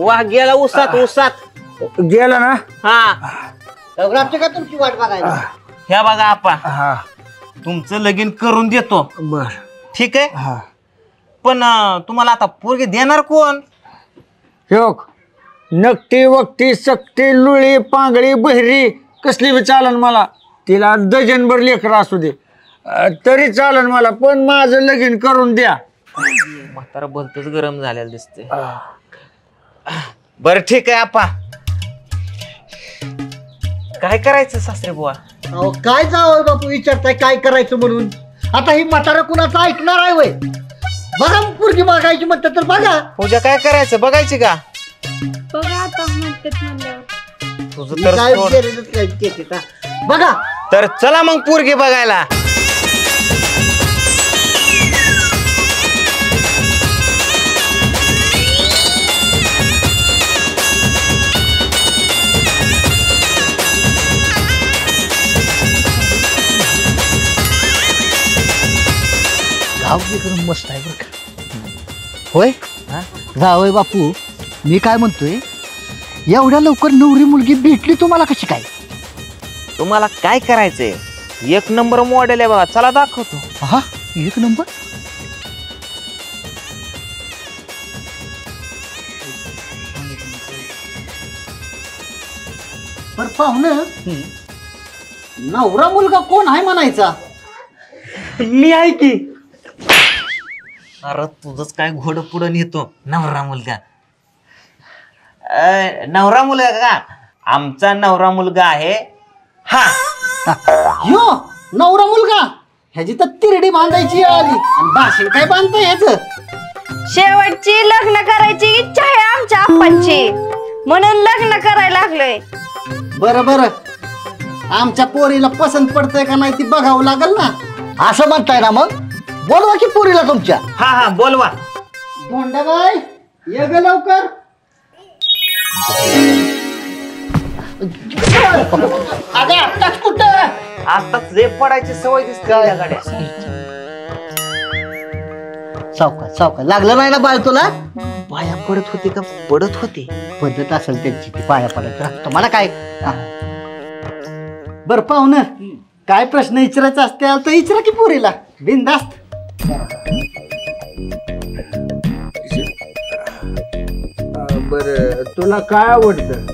वाघ गेला उसात उसात गेला ना. हा रघुरामची का तुमची वाट बघायला. ह्या बघा आपा हा तुमचं लगीन करून देतो. बर. ठीक आहे. हा पण तुम्हाला आता पोरगी देणार कोण? ह्योक नकटी वकटी सकटी लुळी पांगळी बहिरी कसली बी चालन मला. तिला डझनभर लेकरं असू दे तरी चालन मला, पण माझं लगीन करून द्या. म्हातारा भलतच गरम झालेलं दिसते. बर ठीक आहे आपा. काय करायचं सासरे बुवा? अहो काय जावं बापू विचारताय काय करायचं म्हणून. आता ही म्हातारा कुणाचं ऐकणार आहे वय. बघा पोरगी बघायची म्हणतात तर बघा. पूजा काय करायचं बघायची का? बघा आता म्हणतात म्हणल्यावर. तुझं मी तर काय सोड. केलेलंच काय ते का. बघा तर चला मग पोरगी बघायला. गाव एकदम मस्त आहे बरं का. होय जावय बापू मी काय म्हणतोय एवढ्या लवकर नवरी मुलगी भेटली तुम्हाला कशी काय? तुम्हाला काय करायचंय? एक नंबर मॉडेल आहे बघा. चला दाखवतो. हा एक नंबर. पर पाहुणं नवरा मुलगा कोण आहे म्हणायचा? मी आहे की. अरे तुझंच काय घोड पुढं नेतो. नवरा मुलगा नवरा मुलगा का? आमचा नवरा मुलगा आहे हा. ह्यो नवरा मुलगा ह्याची तर तिरडी बांधायची आली आणि भाषण काय बांधताय ह्याच? शेवटची लग्न करायची इच्छा आहे आमच्या आप्पांची म्हणून लग्न करायला लागलोय. बरं बरं आमच्या पोरीला पसंत पडतंय का नाही ती बघावं लागल ना. असं म्हणताय ना मग बोलवा की पोरीला तुमच्या. हा हा बोलवा. धोंडाबाई ये ग लवकर. अगं आत्ताच कुठं? आताच जे पडायची सवय दिसते त्या गाड्या. सावकाश सावकाश लागलं नाही ना बाळ तुला? पाया पडत होती का पडत होती? पद्धत असेल त्यांची ती पाया पडायचं. तुम्हाला काय बर पाहुणं काय प्रश्न विचारायचा असतील तर विचारा की पोरीला बिनधास्त. बर तुला काय आवडतं?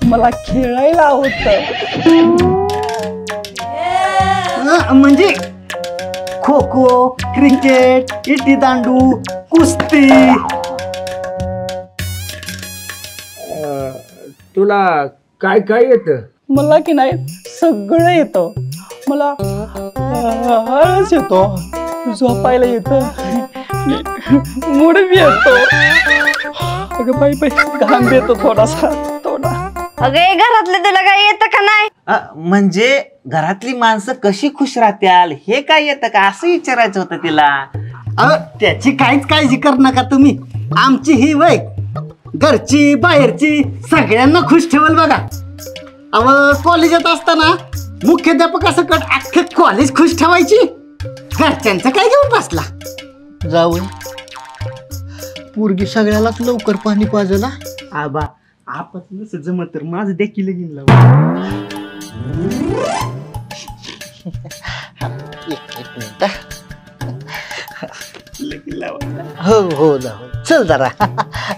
मला खेळायला आवडतं. म्हणजे खो खो क्रिकेट इटी दांडू कुस्ती. तुला काय काय येतं? मला की नाही सगळं येतं. मला आळस येतो, झोपायला येतं, मूड बी येतो. अगं बाई बाई घाम येतो थोडासा थोडा. अगे घरातले तुला काय येतं का नाही? म्हणजे घरातली माणसं कशी खुश राहत्याल हे काय येतं का असं विचारायचं होतं तिला. त्याची काहीच काळजी कर नका तुम्ही. आमची ही वय घरची बाहेरची सगळ्यांना खुश ठेवल बघा. अव कॉलेजात असताना मुख्याध्यापकासकट अख्खं कॉलेज खुश ठेवायची. घरच्यांचं काय घेऊन बसला. जाऊन पोरगी सगळ्यालाच लवकर पाणी पाजला. आबा आपण नसं जमत तर माझं देखील लगीन लाव. हो हो चल जरा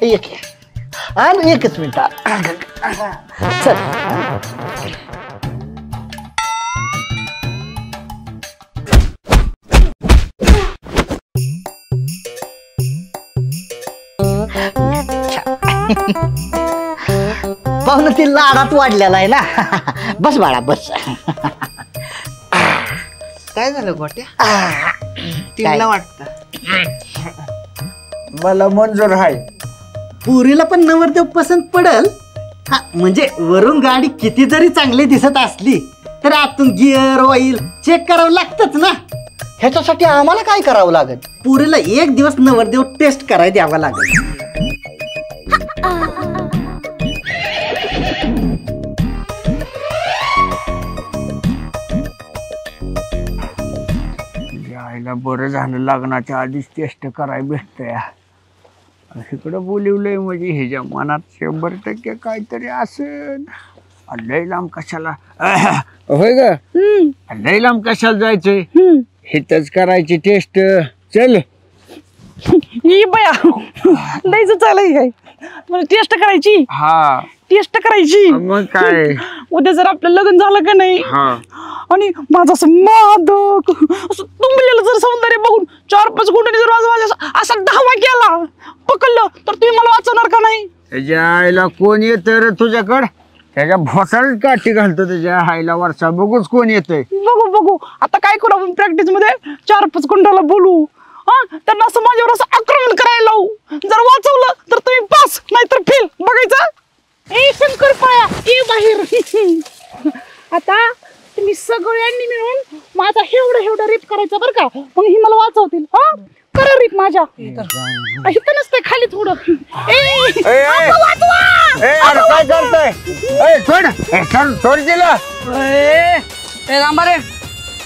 एक आणि एकच मिनिट चल. पाहुणं ती लाडात वाढलेला आहे ना. बस बाळा बस. काय झालं गोट्या? तिला वाटतं मला मंजूर आहे. पुरीला पण नवरदेव पसंत पडल. हा म्हणजे वरून गाडी किती जरी चांगली दिसत असली तर आतून गिअर ऑइल चेक करावं लागतच ना. ह्याच्यासाठी आम्हाला काय करावं लागेल? पुरीला एक दिवस नवरदेव टेस्ट करायला द्यावा लागेल. यायला बरं झालं लग्नाच्या आधीच टेस्ट करायला भेटतंय. इकडं बोलिवलंय म्हणजे ह्याच्या मनात 100% काहीतरी असेल. लय लांब कशाला होय ग, लय लांब कशाला जायचंय, हिथंच करायची टेस्ट. चल ही बया लयच चालय काय मला टेस्ट करायची. हा टेस्ट करायची. मग काय उद्या जर आपलं लग्न झालं का नाही आणि माझं असं मादक असं तुंबलेलं जर सौंदर्य बघून 4-5 गुंडांनी जर माझा असा धावा केला पकडलं तर तुम्ही मला वाचवणार का नाही? त्याच्या आईला कोण येत रे तुझ्याकडं? त्याच्या भोसाळीत काठी घालतो त्याच्या आईला वरचा. बघूच कोण येतंय. बघू आता काय करू आपण प्रॅक्टिस मध्ये 4-5 गुंडाला बोलू. त्यांना असं माझ्यावर असं आक्रमण करायला लावू. जर वाचवलं तर तुम्ही पास नाहीतर फेल. बघायचं. ए शंकर पाया ए बाहेर. आता तुम्ही सगळ्यांनी मिळून माझा एवढा रेप करायचा बरं का. मग ही मला वाचवतील. करा रेप माझ्या. इथं नसतंय खाली थोडं. काय करतोय? सोड दिला.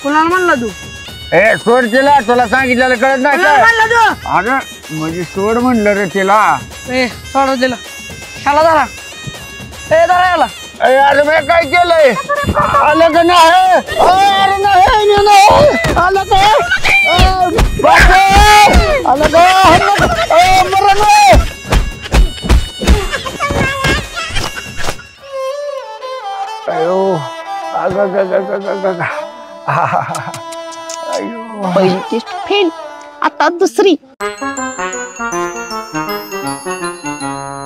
कुणाला म्हणला तू? सोड तिला. तुला सांगितलेलं कळत नाही काय? अरे म्हणजे सोड म्हणलं रे तिला. सोड दिला. ह्याला धरा. धरा याला. अरे मी काय केलंय? आलं का नाही? अरे नाही मी नाही आलं का? आलं का? मरण अयो पहिली टेस्ट फेल. आता दुसरी.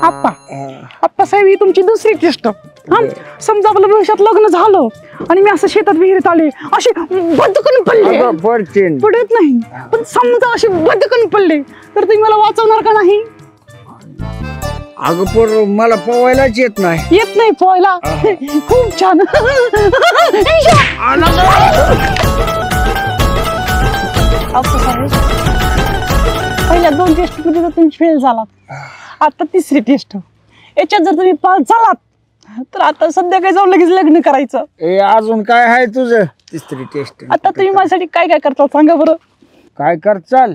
आप्पा साहेब ही तुमची दुसरी टेस्ट. समजा आपलं भविष्यात लग्न झालं आणि मी असं शेतात विहिरीत आले असे बदकन पडले. पडत नाही पण समजा असे बदकन पडले तर तुम्ही मला वाचवणार का नाही? अगं पोर मला पोवायलाच येत नाही. येत नाही पोहायला. खूप छान. पहिल्या 2 टेस्ट मध्ये तर तुम्ही फेल झालात. आता तिसरी टेस्ट. याच्यात जर तुम्ही पास झालात तर आता संध्याकाळी जाऊन लगेच लग्न करायचं. अजून काय आहे तुझं? तिसरी टेस्ट. आता तुम्ही माझ्यासाठी काय काय करता सांगा बरं. काय कर चाल.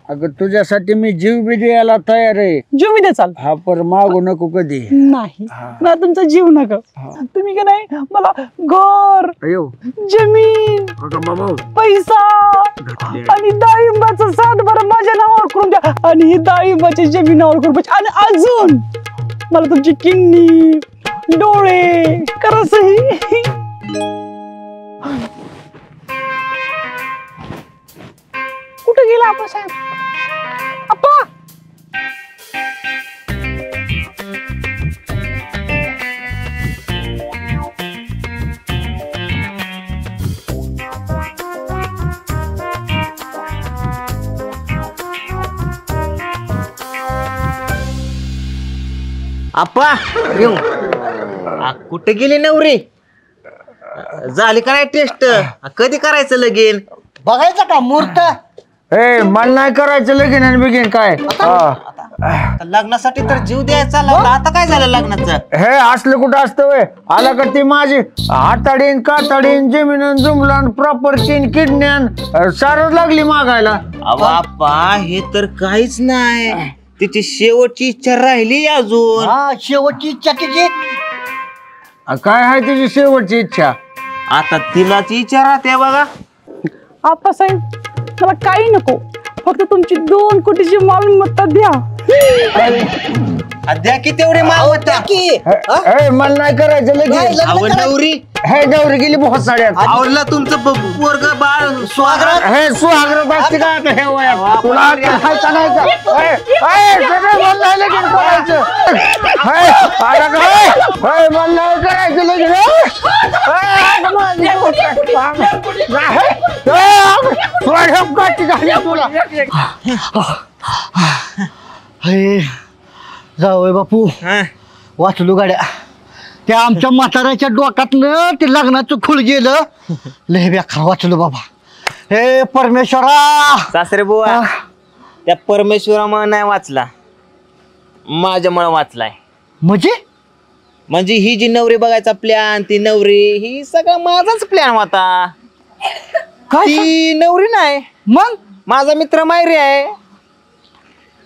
अगं तुझ्यासाठी मी जीव बी द्यायला तयार आहे. जीव मी चाल. हा पर मागू नको कधी. नाही मला तुमचा जीव नका. तुम्ही का नाही मला घर जमीन पैसा आणि डाळिंबाचं 7 माझ्या नावावर करून द्या आणि ही डाळिंबाची जमिनावर करून द्या. आणि अजून मला तुमची किडनी डोळे करा सही. कुठे गेला आपण साहेब? अप्पा आप्पा कुठे गेली नवरी? झाली का नाही टेस्ट? कधी करायचं लगीन? बघायचं का मुहूर्त? मला नाही करायचं लगीन आणि बिगीन काय. लग्नासाठी तर जीव द्यायचा लावला. आता काय झालं लग्नाचं? हे असलं कुठं असतं वय? आला का ती माझी हाताडीन काताडीन जमीन जुमलान प्रॉपर्टी किडन्यान सारच लागली मागायला. बाप्पा हे तर काहीच नाही. तिची शेवटची इच्छा राहिली अजून. शेवटची इच्छा तिची काय आहे तिची शेवटची इच्छा? आता तिलाच इच्छा राहते बघा. आप्पा साहेब मला काही नको. फक्त तुमची 2 कोटीची मालमत्ता द्या. द्या की तेवढे मालमत्ता की. मला नाही करायचं लगीन. नवरी हे नवरी गेली बहुत साड्यात. आवडला तुमचं पोरग बाळ स्वागत. हे सुहागरात असते का आता हे वयात? तुला खायचं नाही का? सगळं मला नाही लगीन करायचं. मला नाही करायचं लगीन. जावय बापू वाचलो गाड्या. त्या आमच्या म्हाताऱ्याच्या डोक्यातनं ते लग्नाचं खूळ गेलं. लय बेकार वाचलो बाबा. हे परमेश्वरा. सासरे बुवा त्या परमेश्वरामुळे नाही वाचला, माझ्यामुळे वाचलाय. म्हणजे ही जी नवरी बघायचा प्लॅन, ती नवरी ही सगळा माझाच प्लॅन होता. ती नवरी नाही मग माझा मित्र मायरी आहे.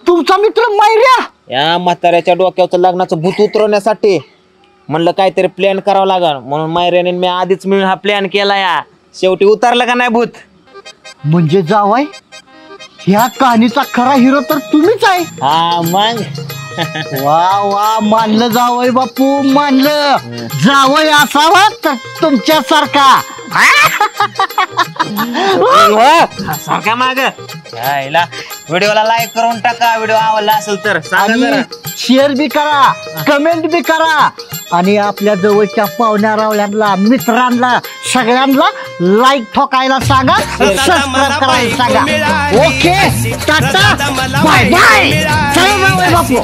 तुमचा मित्र मायऱ्या? या म्हाताऱ्याच्या डोक्यावरचं लग्नाचं भूत उतरवण्यासाठी म्हणलं काहीतरी प्लॅन करावं लागल, म्हणून मायऱ्याने मी आधीच मिळून हा प्लॅन केला या. शेवटी उतरलं का नाही भूत? म्हणजे जावाय ह्या कहाणीचा खरा हिरो तर तुम्हीच आहे. हा मग. वा वा, मानलं जावय बापू, मानलं. जावय असावा तर तुमच्यासारखा. सारखा माग व्हिडिओला लाईक करून टाका. व्हिडिओ आवडला असेल तर सांगा जरा. आणि शेअर बी करा, कमेंट बी करा, आणि आपल्या जवळच्या पाहुण्या रावळ्यांना, मित्रांना, सगळ्यांना लाईक ठोकायला सांगा, सबस्क्राईब करायला सांगा. Okay, tata, bye bye. चला जावई बापू.